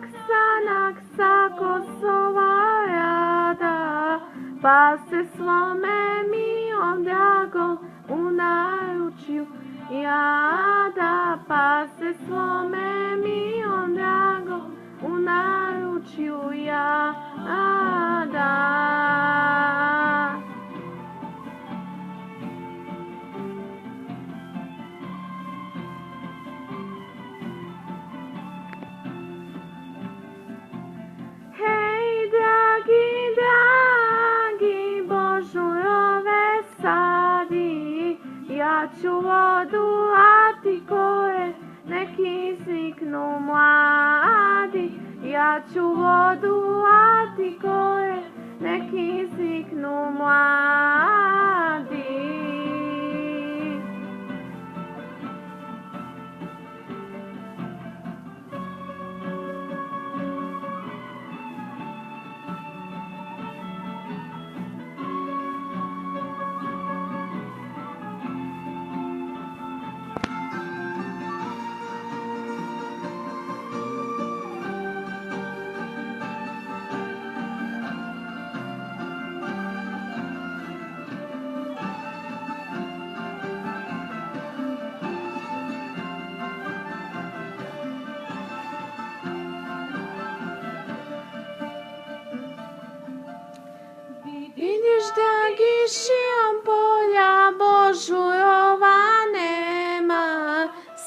oksanak sa Kosova rada, pa se svome mi ondago u naručju jada, pa se svome mi ondago u naručju jada. Dragi božurove sadi, ja ću vodu, a ti koje neki ziknu mladi. Ja ću vodu, a ti koje neki ziknu mladi. Vidiš da širom polja božurova nema,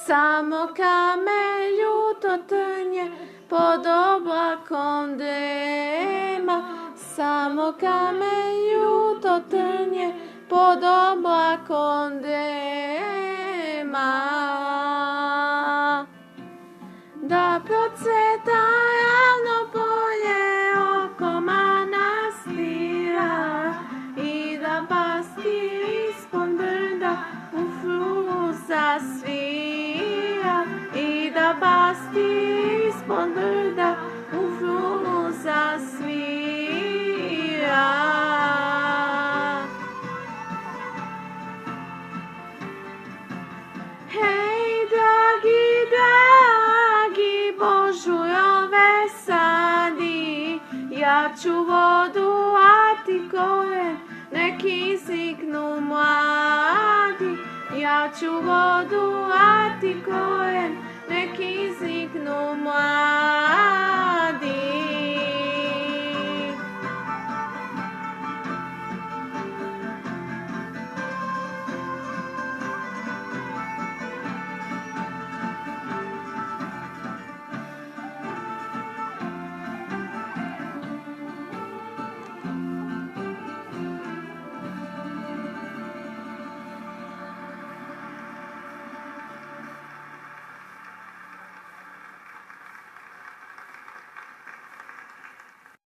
samo kamen ljuto trnje pod oblakom drema. Samo kamen ljuto trnje pod oblakom drema. Da procveta ravno polje oko manastira i da pastir ispod brda u frugu zasvira. I da pastir ispod brda u frugu zasvira. Hej, dragi božurove sadi, ja ću vodu, a ti koren neki ziknu mladi. Ja ću vodu, a ti koren neki ziknu mladi.